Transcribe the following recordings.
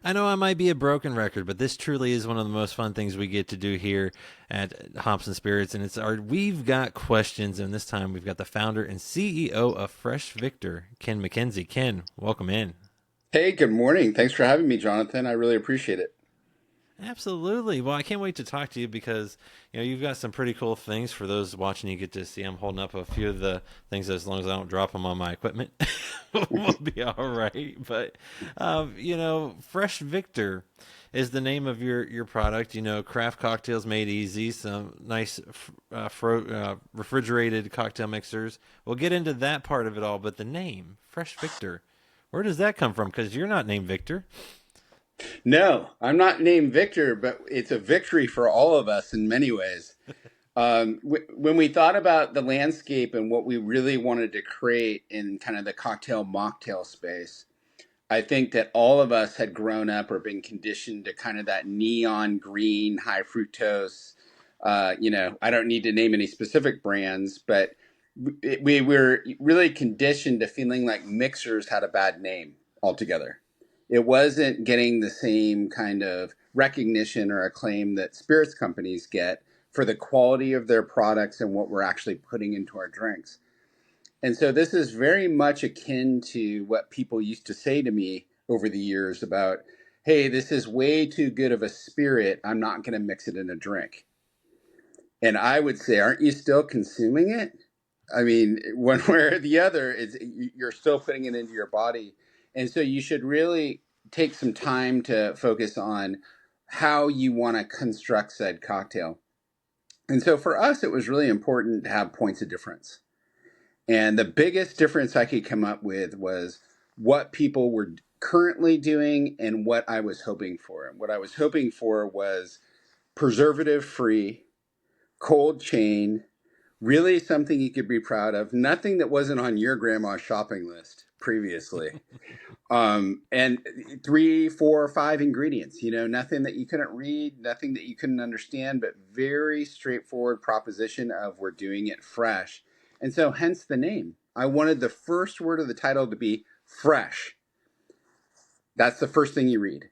I know I might be a broken record, but this truly is one of the most fun things we get to do here at Hops and Spirits, and it's our we've got questions, and this time we've got the founder and CEO of Fresh Victor, Ken MacKenzie. Ken, welcome in. Hey, good morning. Thanks for having me, Jonathan. I really appreciate it. Absolutely. Well, I can't wait to talk to you because you've got some pretty cool things for those watching. You get to see. I'm holding up a few of the things as long as I don't drop them on my equipment, we'll be all right. But Fresh Victor is the name of your product. Craft cocktails made easy. Some nice refrigerated cocktail mixers. We'll get into that part of it all. But the name Fresh Victor, where does that come from? Because you're not named Victor. No, I'm not named Victor, but it's a victory for all of us in many ways. When we thought about the landscape and what we really wanted to create in kind of the cocktail mocktail space, I think that all of us had grown up or been conditioned to kind of that neon green, high fructose. I don't need to name any specific brands, but we were really conditioned to feeling like mixers had a bad name altogether. It wasn't getting the same kind of recognition or acclaim that spirits companies get for the quality of their products and what we're actually putting into our drinks. And so this is very much akin to what people used to say to me over the years about, hey, this is way too good of a spirit. I'm not going to mix it in a drink. And I would say, aren't you still consuming it? I mean, one way or the other, you're still putting it into your body. And so you should really take some time to focus on how you want to construct said cocktail. And so for us, it was really important to have points of difference. And the biggest difference I could come up with was what people were currently doing and what I was hoping for. And what I was hoping for was preservative free, cold chain, really something you could be proud of, nothing that wasn't on your grandma's shopping list previously. And three, four, five ingredients, nothing that you couldn't read, nothing that you couldn't understand, but very straightforward proposition of we're doing it fresh. And so hence the name. I wanted the first word of the title to be fresh. That's the first thing you read.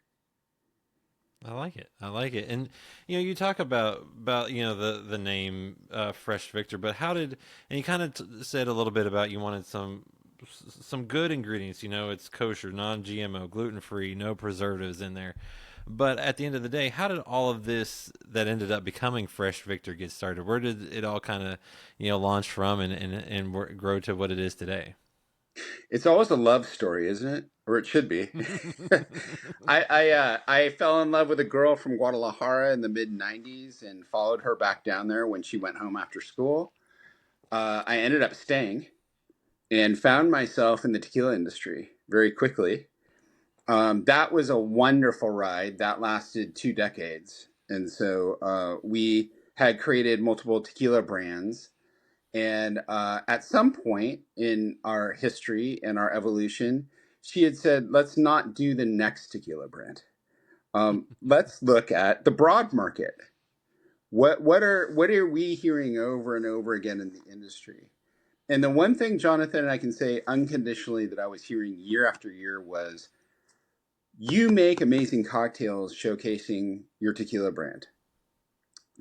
I like it. I like it. And you talk about the name Fresh Victor, but how did and you kind of said a little bit about you wanted some good ingredients. It's kosher, non-GMO, gluten-free, no preservatives in there. But at the end of the day, how did all of this that ended up becoming Fresh Victor get started? Where did it all kind of launch from and grow to what it is today? It's always a love story, isn't it? Or it should be. I fell in love with a girl from Guadalajara in the mid '90s and followed her back down there when she went home after school. I ended up staying and found myself in the tequila industry very quickly. That was a wonderful ride that lasted 2 decades, and so we had created multiple tequila brands. And at some point in our history and our evolution, she had said, let's not do the next tequila brand. Let's look at the broad market. What are we hearing over and over again in the industry? And the one thing, Jonathan, and I can say unconditionally that I was hearing year after year was, you make amazing cocktails showcasing your tequila brand.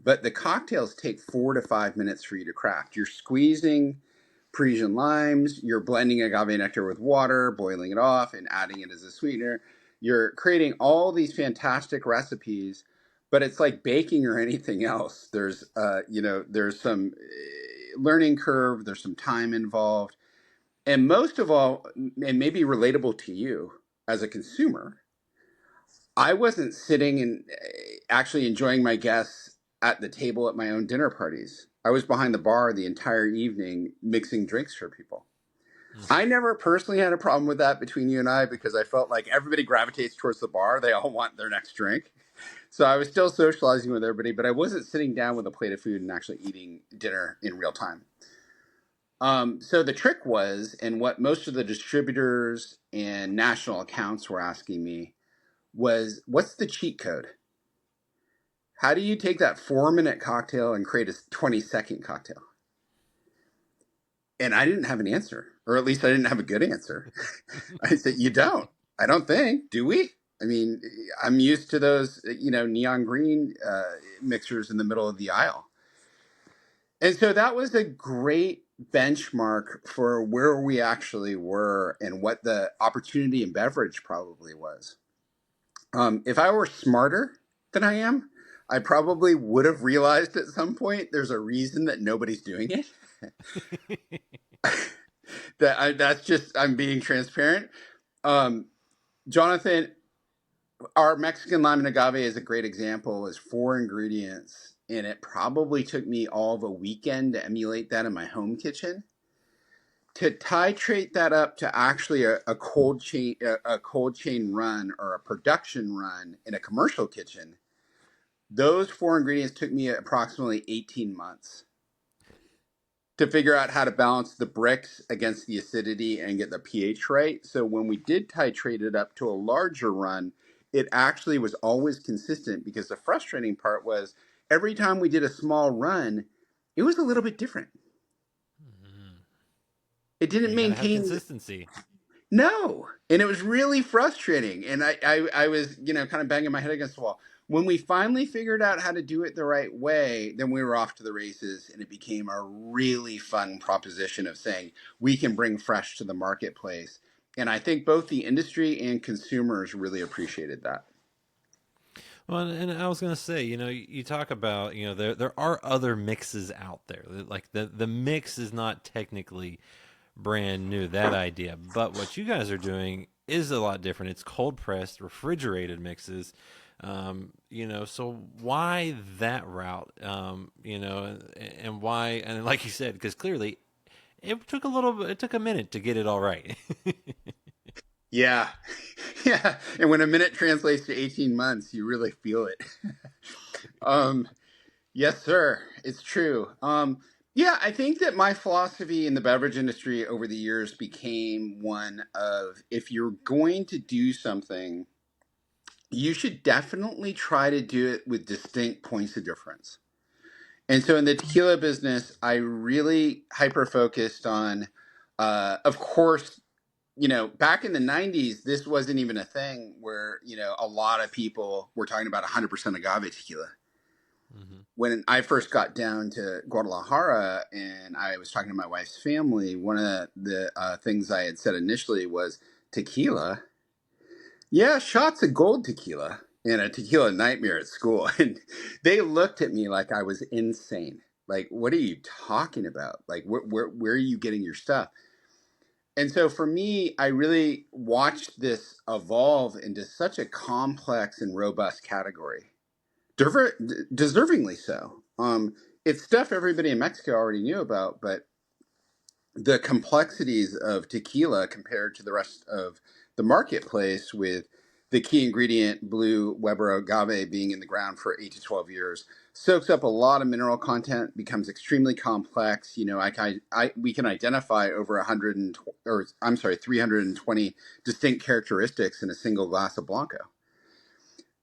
But the cocktails take 4 to 5 minutes for you to craft. You're squeezing Parisian limes, you're blending agave nectar with water, boiling it off, and adding it as a sweetener. You're creating all these fantastic recipes, but it's like baking or anything else. There's some learning curve, there's some time involved. And most of all, and maybe relatable to you as a consumer, I wasn't sitting and actually enjoying my guests at the table at my own dinner parties. I was behind the bar the entire evening mixing drinks for people. I never personally had a problem with that between you and I because I felt like everybody gravitates towards the bar. They all want their next drink. So I was still socializing with everybody, but I wasn't sitting down with a plate of food and actually eating dinner in real time. So the trick was, and what most of the distributors and national accounts were asking me was, what's the cheat code? How do you take that 4 minute cocktail and create a 20-second cocktail? And I didn't have an answer, or at least I didn't have a good answer. I said, you don't. I don't think. Do we? I mean, I'm used to those, neon green mixers in the middle of the aisle. And so that was a great benchmark for where we actually were and what the opportunity in beverage probably was. If I were smarter than I am, I probably would have realized at some point there's a reason that nobody's doing it. That's just, I'm being transparent. Um, Jonathan, our Mexican lime and agave is a great example. Is 4 ingredients, and it probably took me all of a weekend to emulate that in my home kitchen. To titrate that up to actually a cold chain run or a production run in a commercial kitchen, those 4 ingredients took me approximately 18 months to figure out how to balance the bricks against the acidity and get the pH right. So when we did titrate it up to a larger run, it actually was always consistent, because the frustrating part was every time we did a small run, it was a little bit different. Mm. It didn't You got to have maintain. consistency. No. And it was really frustrating. And I was, kind of banging my head against the wall. When we finally figured out how to do it the right way, then we were off to the races, and it became a really fun proposition of saying we can bring fresh to the marketplace. And I think both the industry and consumers really appreciated that. Well, and I was gonna say, you talk about, there are other mixes out there. Like the mix is not technically brand new, that idea, but what you guys are doing is a lot different. It's cold pressed, refrigerated mixes. So why that route? And why? And like you said, because clearly it took a minute to get it all right. Yeah. Yeah. And when a minute translates to 18 months, you really feel it. um, Yes, sir. It's true. Yeah, I think that my philosophy in the beverage industry over the years became one of, if you're going to do something, you should definitely try to do it with distinct points of difference. And so in the tequila business, I really hyper focused on, of course, back in the 90s, this wasn't even a thing where, a lot of people were talking about 100% agave tequila. Hmm. When I first got down to Guadalajara and I was talking to my wife's family, one of the things I had said initially was tequila. Yeah, shots of gold tequila and a tequila nightmare at school. And they looked at me like I was insane. Like, what are you talking about? Like, where are you getting your stuff? And so for me, I really watched this evolve into such a complex and robust category. Deservingly so. It's stuff everybody in Mexico already knew about, but the complexities of tequila compared to the rest of the marketplace, with the key ingredient, blue Weber agave, being in the ground for 8 to 12 years, soaks up a lot of mineral content, becomes extremely complex. We can identify over 320 distinct characteristics in a single glass of Blanco.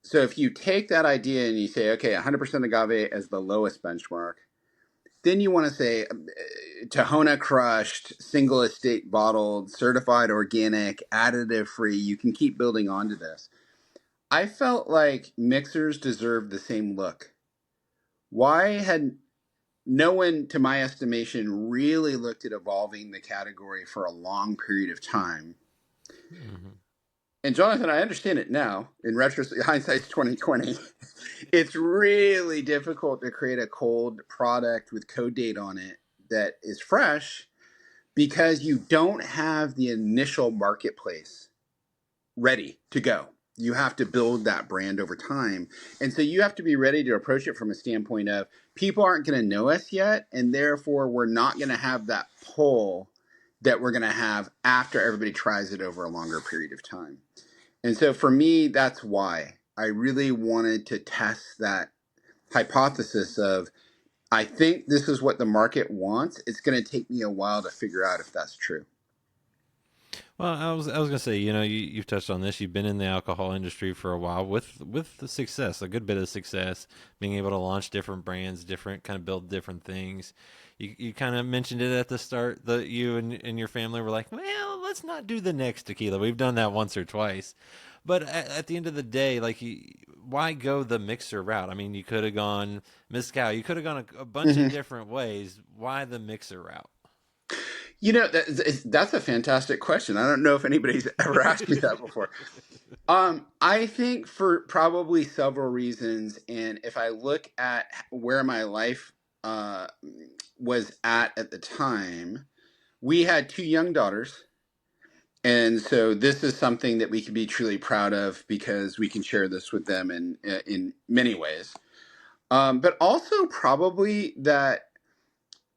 So if you take that idea and you say, okay, 100% agave as the lowest benchmark, then you want to say Tahona crushed, single estate bottled, certified organic, additive free. You can keep building onto this. I felt like mixers deserved the same look. Why had no one, to my estimation, really looked at evolving the category for a long period of time? Hmm. And Jonathan, I understand it now. In retrospect, hindsight's 2020. It's really difficult to create a cold product with code date on it that is fresh, because you don't have the initial marketplace ready to go. You have to build that brand over time. And so you have to be ready to approach it from a standpoint of, people aren't going to know us yet, and therefore we're not going to have that pull that we're going to have after everybody tries it over a longer period of time. And so for me, that's why I really wanted to test that hypothesis of, I think this is what the market wants. It's going to take me a while to figure out if that's true. Well, I was gonna say, you've touched on this. You've been in the alcohol industry for a while with the success, a good bit of success, being able to launch different brands, different kind of build different things. You kind of mentioned it at the start that you and your family were like, well, let's not do the next tequila. We've done that once or twice. But at the end of the day, like, why go the mixer route? I mean, you could have gone mezcal. You could have gone a bunch of Hmm. different ways. Why the mixer route? That's a fantastic question. I don't know if anybody's ever asked me that before. I think for probably several reasons, and if I look at where my life uh, was at the time, we had two young daughters, and so this is something that we can be truly proud of because we can share this with them in many ways. But also probably that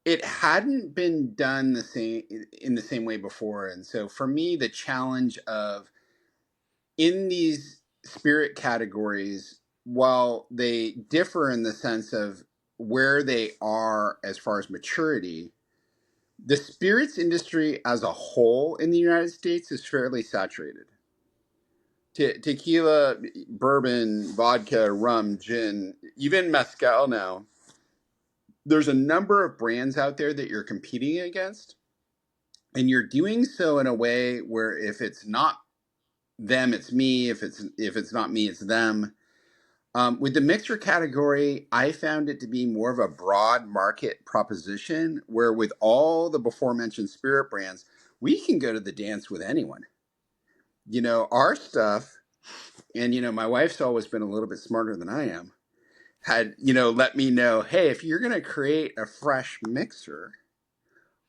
it hadn't been done the same in the same way before, and so for me, the challenge of in these spirit categories, while they differ in the sense of where they are as far as maturity, the spirits industry as a whole in the United States is fairly saturated. Tequila, bourbon, vodka, rum, gin, even mezcal now. There's a number of brands out there that you're competing against, and you're doing so in a way where if it's not them, it's me. If it's not me, it's them. With the mixer category, I found it to be more of a broad market proposition where, with all the before mentioned spirit brands, we can go to the dance with anyone. Our stuff, and, my wife's always been a little bit smarter than I am, had, let me know, hey, if you're going to create a fresh mixer,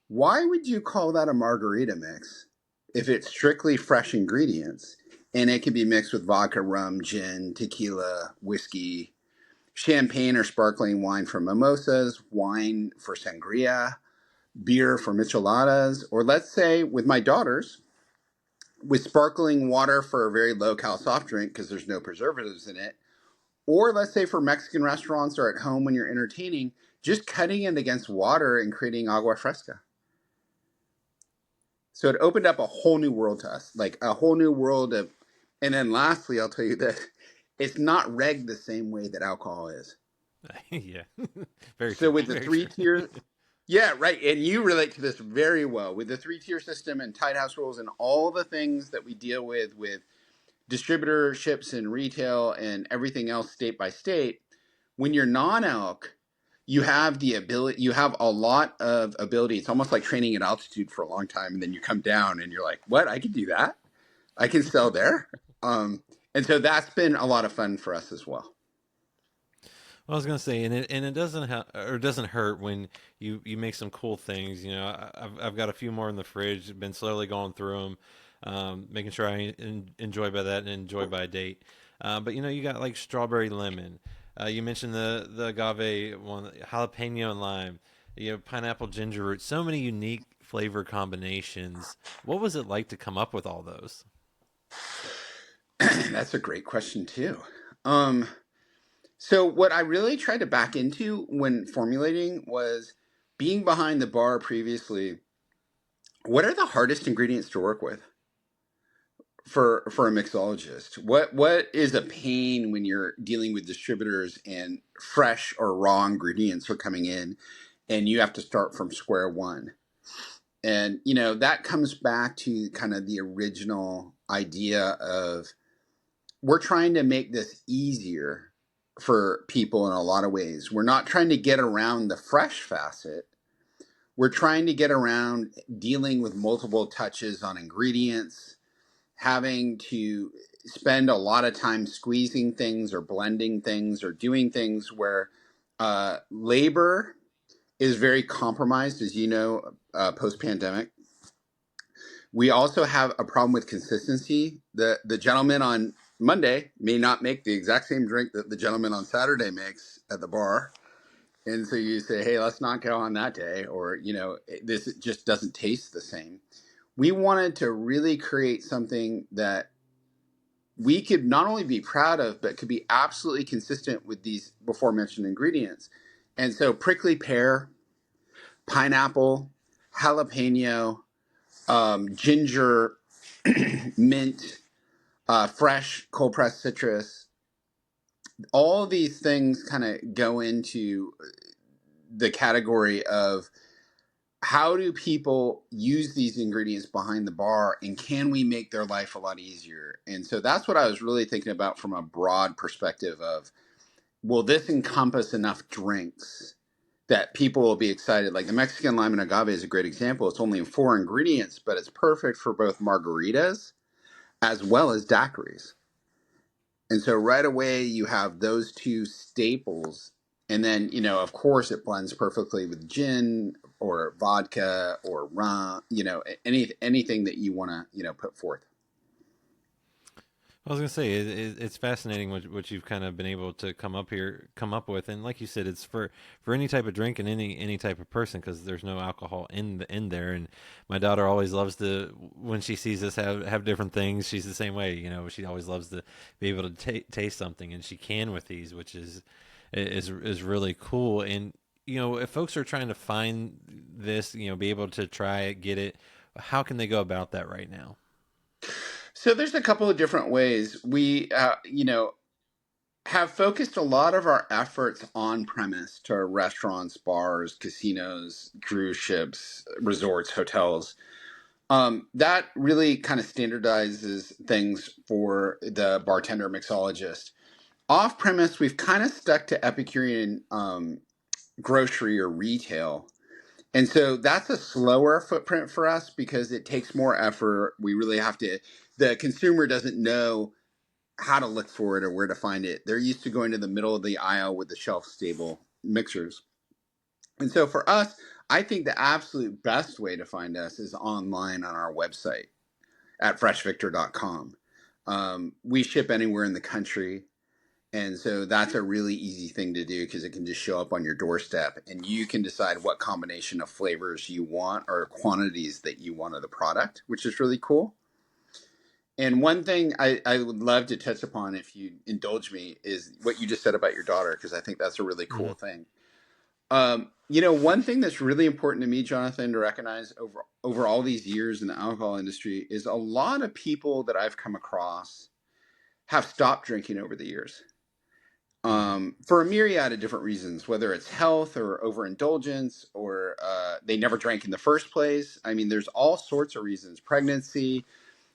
why would you call that a margarita mix if it's strictly fresh ingredients and it can be mixed with vodka, rum, gin, tequila, whiskey, champagne or sparkling wine for mimosas, wine for sangria, beer for micheladas, or let's say with my daughters, with sparkling water for a very low cal soft drink because there's no preservatives in it, or let's say for Mexican restaurants or at home when you're entertaining, just cutting it against water and creating agua fresca. So it opened up a whole new world to us, like a whole new world of. And then lastly, I'll tell you that it's not regged the same way that alcohol is. Yeah, very So true. with the Very three true. tiers, yeah, right. And you relate to this very well with the three-tier system and tight house rules and all the things that we deal with distributorships and retail and everything else state by state. When you're non-alc, you have the ability, you have a lot of ability. It's almost like training at altitude for a long time. And then you come down and you're like, what? I can do that. I can sell there. And so that's been a lot of fun for us as well. Well, I was gonna say, and it doesn't or doesn't hurt when you make some cool things. I've got a few more in the fridge. Been slowly going through them, making sure I enjoy by that and enjoy by date. But you got like strawberry lemon. You mentioned the agave one, jalapeno and lime. Pineapple ginger root. So many unique flavor combinations. What was it like to come up with all those? That's a great question too. Um, so what I really tried to back into when formulating was being behind the bar previously. What are the hardest ingredients to work with for a mixologist? What is a pain when you're dealing with distributors and fresh or raw ingredients are coming in and you have to start from square one? And that comes back to kind of the original idea of we're trying to make this easier for people in a lot of ways. We're not trying to get around the fresh facet. We're trying to get around dealing with multiple touches on ingredients, having to spend a lot of time squeezing things or blending things or doing things where labor is very compromised, as you know, post pandemic. We also have a problem with consistency. The gentleman on Monday may not make the exact same drink that the gentleman on Saturday makes at the bar. And so you say, hey, let's not go on that day, or, this just doesn't taste the same. We wanted to really create something that we could not only be proud of, but could be absolutely consistent with these before mentioned ingredients. And so prickly pear, pineapple, jalapeno, ginger, mint, fresh cold pressed citrus, all of these things kind of go into the category of how do people use these ingredients behind the bar, and can we make their life a lot easier? And so that's what I was really thinking about from a broad perspective of, will this encompass enough drinks that people will be excited? Like the Mexican lime and agave is a great example. It's only 4 ingredients, but it's perfect for both margaritas as well as daiquiris. And so right away you have those two staples. And then, of course it blends perfectly with gin or vodka or rum, anything that you want to, put forth. I was gonna say it's fascinating what you've kind of been able to come up with, and like you said, it's for any type of drink and any type of person because there's no alcohol in there. And my daughter always loves to when she sees us have different things. She's the same way, She always loves to be able to taste something, and she can with these, which is really cool. And if folks are trying to find this, be able to try it, get it, how can they go about that right now? So there's a couple of different ways. We, have focused a lot of our efforts on premise to restaurants, bars, casinos, cruise ships, resorts, hotels. That really kind of standardizes things for the bartender mixologist. Off premise, we've kind of stuck to Epicurean grocery or retail. And so that's a slower footprint for us because it takes more effort. We really have to, the consumer doesn't know how to look for it or where to find it. They're used to going to the middle of the aisle with the shelf stable mixers. And so for us, I think the absolute best way to find us is online on our website at freshvictor.com. We ship anywhere in the country. And so that's a really easy thing to do because it can just show up on your doorstep and you can decide what combination of flavors you want or quantities that you want of the product, which is really cool. And one thing I would love to touch upon, if you indulge me, is what you just said about your daughter, because I think that's a really Mm-hmm. cool thing. One thing that's really important to me, Jonathan, to recognize over all these years in the alcohol industry is a lot of people that I've come across have stopped drinking over the years, Mm-hmm. for a myriad of different reasons, whether it's health or overindulgence or they never drank in the first place. I mean, there's all sorts of reasons, pregnancy,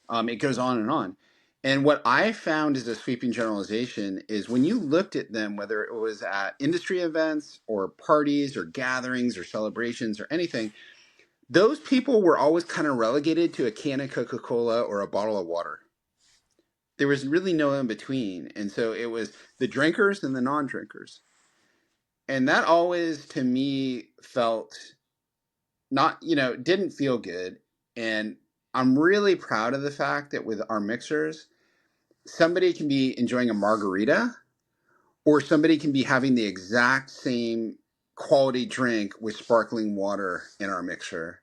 it goes on and on. And what I found as a sweeping generalization is when you looked at them, whether it was at industry events or parties or gatherings or celebrations or anything, those people were always kind of relegated to a can of Coca-Cola or a bottle of water. There was really no in between. And so it was the drinkers and the non-drinkers. And that always, to me, felt not, didn't feel good. And I'm really proud of the fact that with our mixers, somebody can be enjoying a margarita or somebody can be having the exact same quality drink with sparkling water in our mixer.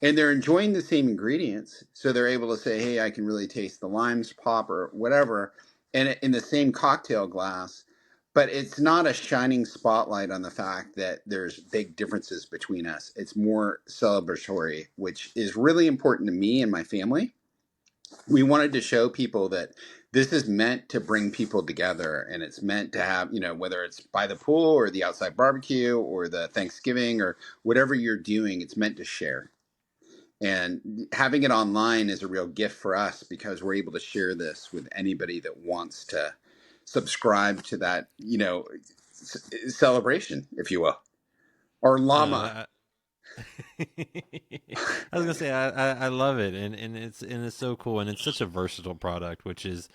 And they're enjoying the same ingredients. So they're able to say, hey, I can really taste the limes pop or whatever, and in the same cocktail glass. But it's not a shining spotlight on the fact that there's big differences between us. It's more celebratory, which is really important to me and my family. We wanted to show people that this is meant to bring people together, and it's meant to have, whether it's by the pool or the outside barbecue or the Thanksgiving or whatever you're doing, it's meant to share. And having it online is a real gift for us because we're able to share this with anybody that wants to subscribe to that, celebration, if you will, or llama. No, I was gonna say I love it, and it's so cool, and it's such a versatile product, which is,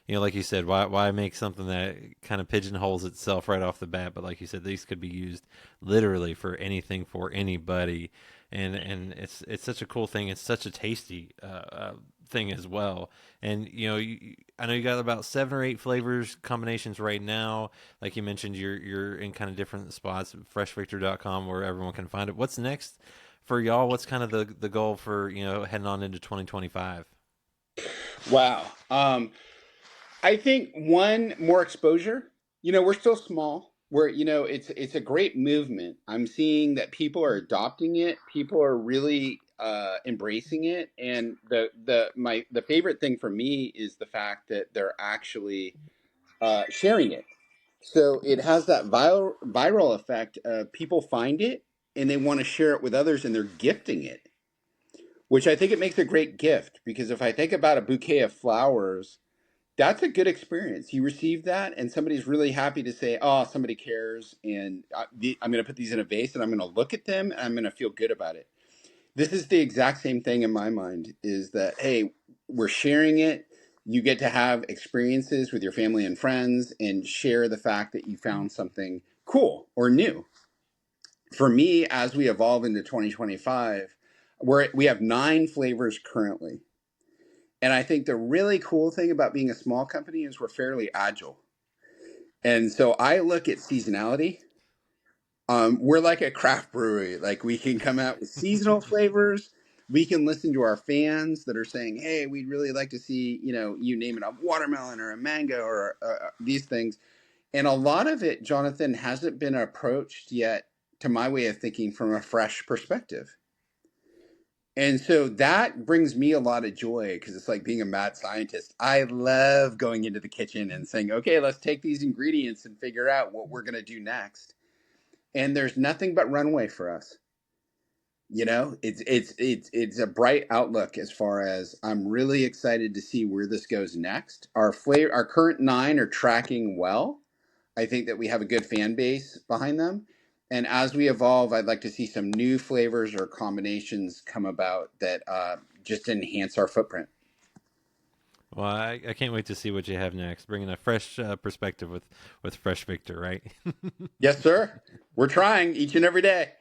like you said, why make something that kind of pigeonholes itself right off the bat? But like you said, these could be used literally for anything for anybody, and it's such a cool thing. It's such a tasty thing as well. And I know you got about 7 or 8 flavors combinations right now. Like you mentioned, you're in kind of different spots, freshvictor.com, where everyone can find it. What's next for y'all? What's kind of the goal for heading on into 2025? Wow. I think one, more exposure. We're still small. It's a great movement. I'm seeing that people are adopting it. People are really embracing it, and the favorite thing for me is the fact that they're actually sharing it. So it has that viral effect. People find it and they want to share it with others, and they're gifting it, which I think it makes a great gift. Because if I think about a bouquet of flowers, that's a good experience. You receive that, and somebody's really happy to say, "Oh, somebody cares," and I'm going to put these in a vase, and I'm going to look at them, and I'm going to feel good about it. This is the exact same thing in my mind, is that, hey, we're sharing it. You get to have experiences with your family and friends and share the fact that you found something cool or new. For me, as we evolve into 2025, we have 9 flavors currently. And I think the really cool thing about being a small company is we're fairly agile. And so I look at seasonality. We're like a craft brewery. Like, we can come out with seasonal flavors. We can listen to our fans that are saying, "Hey, we'd really like to see, you name it, a watermelon or a mango or these things." And a lot of it, Jonathan, hasn't been approached yet, to my way of thinking, from a fresh perspective. And so that brings me a lot of joy, because it's like being a mad scientist. I love going into the kitchen and saying, "Okay, let's take these ingredients and figure out what we're going to do next." And there's nothing but runway for us. It's a bright outlook, as far as I'm really excited to see where this goes next. Our current 9 are tracking well. I think that we have a good fan base behind them. And as we evolve, I'd like to see some new flavors or combinations come about that just enhance our footprint. Well, I can't wait to see what you have next, bringing a fresh perspective with Fresh Victor, right? Yes, sir. We're trying each and every day.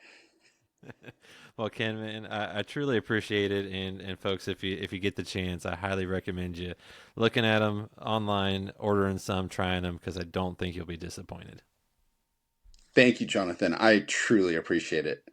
Well, Ken, man, I truly appreciate it, and folks, if you get the chance, I highly recommend you looking at them online, ordering some, trying them, because I don't think you'll be disappointed. Thank you, Jonathan. I truly appreciate it.